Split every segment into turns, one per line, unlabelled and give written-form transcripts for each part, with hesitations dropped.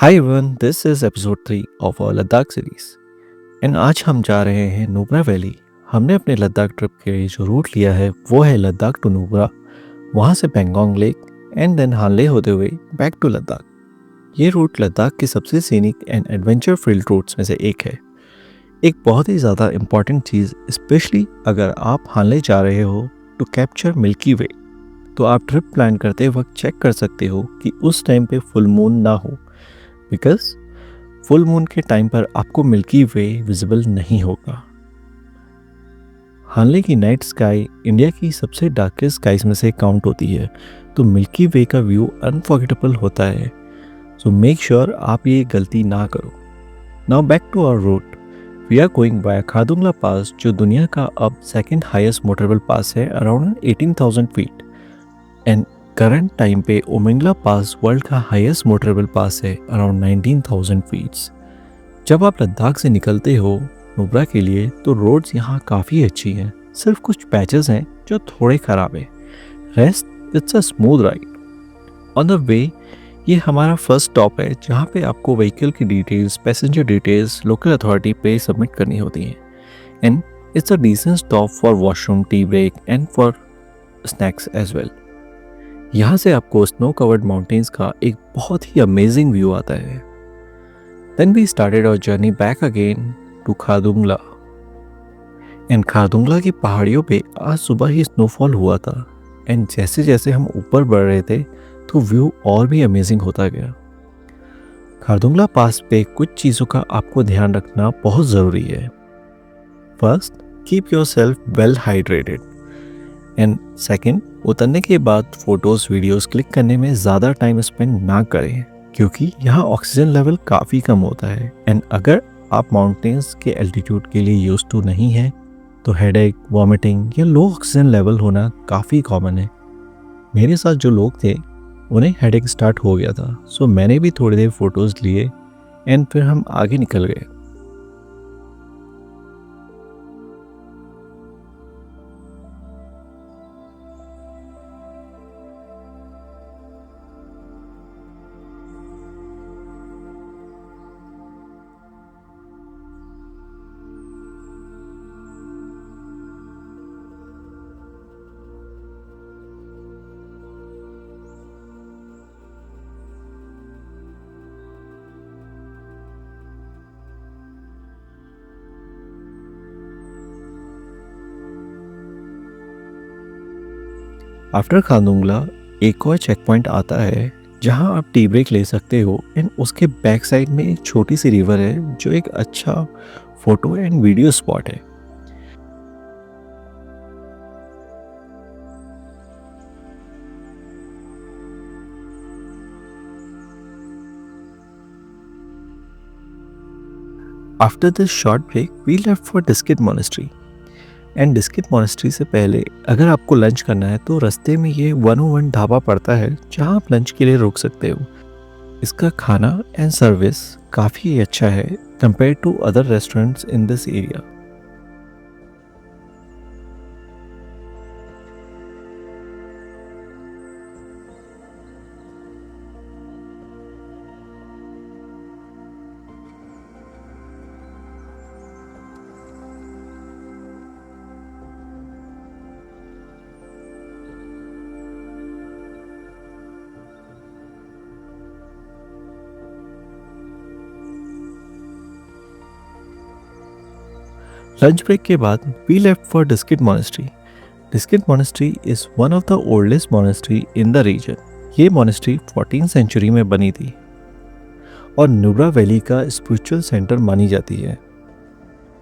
Hi everyone, this is episode 3 of our Ladakh series and आज हम जा रहे हैं नुब्रा वैली। हमने अपने लद्दाख ट्रिप के लिए जो रूट लिया है वो है लद्दाख टू नुब्रा, वहाँ से पेंगोंग लेक एंड देन हानले होते हुए बैक टू लद्दाख। ये रूट लद्दाख की सबसे scenic and adventure filled routes में से एक है। एक बहुत ही ज़्यादा इम्पॉर्टेंट चीज़, स्पेशली अगर आप हानले जा रहे हो टू कैप्चर मिल्की वे, तो आप ट्रिप प्लान करते वक्त चेक कर सकते हो कि उस टाइम पे फुल मून ना हो, बिकॉज फुल मून के टाइम पर आपको मिल्की वे विजिबल नहीं होगा। हानले की नाइट स्काई इंडिया की सबसे डार्केस्ट स्काईज में से काउंट होती है, तो मिल्की वे का व्यू अनफॉरगेटेबल होता है। सो मेक श्योर आप ये गलती ना करो। Now back to our route. We are going by Khardungla pass, जो दुनिया का अब सेकंड हाईएस्ट मोटरेबल पास है, around 18,000 feet. And current time पे ओमिंगला पास वर्ल्ड का हाईएस्ट मोटरेबल पास है, अराउंड 19,000 फीट्स। जब आप लद्दाख से निकलते हो नुब्रा के लिए, तो रोड्स यहाँ काफ़ी अच्छी हैं। सिर्फ कुछ पैचेस हैं जो थोड़े ख़राब है, rest it's a smooth ride. On the way ये हमारा फर्स्ट स्टॉप है, जहाँ पे आपको व्हीकल की details, passenger details local authority पे सबमिट करनी होती हैं। And it's a decent stop for washroom, tea break and for snacks as well. यहाँ से आपको स्नो कवर्ड माउंटेन्स का एक बहुत ही अमेजिंग व्यू आता है। Then we started our journey back again to Khardungla. And Khardungla की पहाड़ियों पे आज सुबह ही स्नोफॉल हुआ था। एंड जैसे जैसे हम ऊपर बढ़ रहे थे तो व्यू और भी अमेजिंग होता गया। खारदुंगला पास पे कुछ चीज़ों का आपको ध्यान रखना बहुत ज़रूरी है। First, keep your self well hydrated. And second, उतरने के बाद फ़ोटोज़ वीडियोज़ क्लिक करने में ज़्यादा टाइम स्पेंड ना करें, क्योंकि यहाँ ऑक्सीजन लेवल काफ़ी कम होता है। एंड अगर आप माउंटेन्स के एल्टीट्यूड के लिए यूज्ड टू नहीं हैं, तो हेडेक, वॉमिटिंग या लो ऑक्सीजन लेवल होना काफ़ी कॉमन है। मेरे साथ जो लोग थे उन्हें हेडेक स्टार्ट हो गया था, सो मैंने भी थोड़ी देर फ़ोटोज़ लिए एंड फिर हम आगे निकल गए। आफ्टर खारदुंगला एक और चेक पॉइंट आता है, जहां आप टी ब्रेक ले सकते हो। एंड उसके बैक साइड में एक छोटी सी रिवर है, जो एक अच्छा फोटो एंड वीडियो स्पॉट है। After this short break we left for Diskit monastery. And Diskit monastery से पहले अगर आपको लंच करना है, तो रास्ते में ये 101 ढाबा पड़ता है, जहां आप लंच के लिए रुक सकते हो। इसका खाना एंड सर्विस काफ़ी अच्छा है compare to other restaurants in this area. Lunch break के बाद we left for Diskit monastery. Diskit monastery is one of the oldest monastery in the region. ये मोनेस्ट्री 14th सेंचुरी में बनी थी और नुब्रा वैली का स्पिरिचुअल सेंटर मानी जाती है।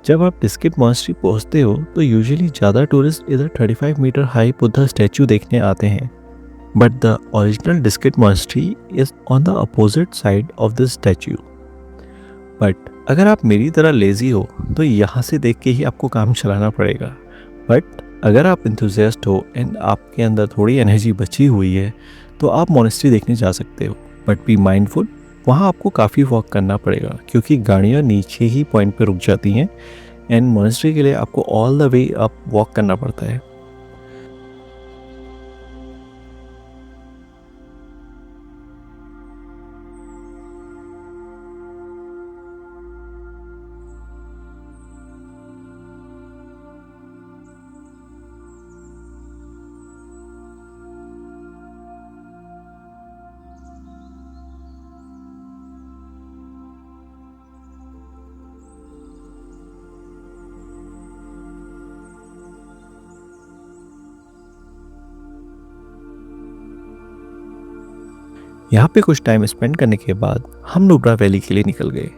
जब आप डिस्किट मोनेस्ट्री पहुंचते हो, तो यूजुअली ज़्यादा टूरिस्ट इधर 35 मीटर हाई बुद्धा स्टैचू देखने आते हैं, but the original Diskit monastery is on the opposite side of this statue. But अगर आप मेरी तरह लेज़ी हो, तो यहाँ से देख के ही आपको काम चलाना पड़ेगा। बट अगर आप इंथुजियास्ट हो एंड आपके अंदर थोड़ी एनर्जी बची हुई है, तो आप मोनेस्ट्री देखने जा सकते हो। बट बी माइंडफुल, वहाँ आपको काफ़ी वॉक करना पड़ेगा, क्योंकि गाड़ियाँ नीचे ही पॉइंट पे रुक जाती हैं एंड मोनेस्ट्री के लिए आपको all the way up walk करना पड़ता है। यहाँ पे कुछ टाइम स्पेंड करने के बाद हम नुब्रा वैली के लिए निकल गए।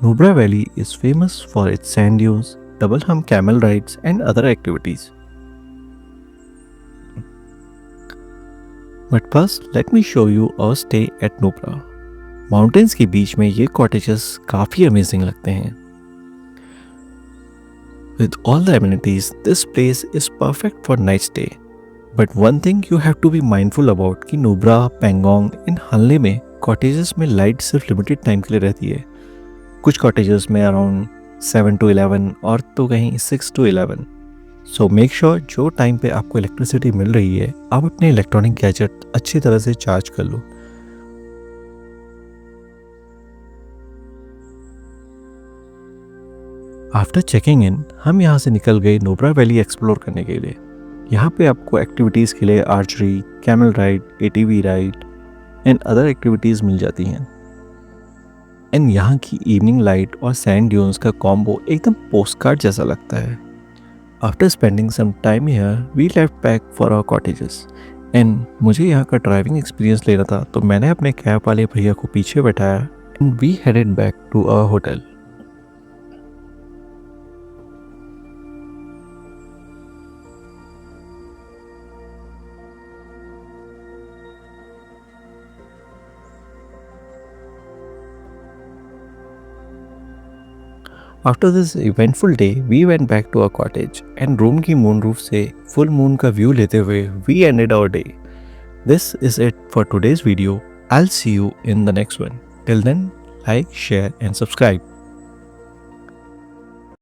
Nubra valley is famous for its sand dunes, double hump camel rides and other activities. But first let me show you our stay at Nubra. Mountains के बीच में ये कॉटेजेस काफ़ी अमेजिंग लगते हैं। With all the amenities, this place is perfect for night stay. But one thing you have to be mindful about कि नुब्रा, पेंगोंग इन हल्ले में कॉटेजेस में लाइट सिर्फ लिमिटेड टाइम के लिए रहती है। कुछ कॉटेजेस में अराउंड 7 to 11 और तो कहीं 6 to 11। सो मेक श्योर जो टाइम पे आपको इलेक्ट्रिसिटी मिल रही है आप अपने इलेक्ट्रॉनिक गैजेट अच्छी तरह से चार्ज कर लो। आफ्टर चेकिंग इन हम यहाँ से निकल गए नुब्रा वैली एक्सप्लोर करने के लिए। यहाँ पे आपको एक्टिविटीज़ के लिए archery, camel ride, ATV ride and other activities मिल जाती हैं। एंड यहाँ की इवनिंग लाइट और सैंड ड्यून्स का कॉम्बो एकदम पोस्टकार्ड जैसा लगता है। After spending some time here we left back for our cottages. And मुझे यहाँ का ड्राइविंग एक्सपीरियंस लेना था तो मैंने अपने कैब वाले भैया को पीछे बैठाया and we headed back to our hotel. After this eventful day, we went back to our cottage and room की मून रूफ से full moon का view लेते हुए we ended our day. This is it for today's video. I'll see you in the next one. Till then, like, share and subscribe.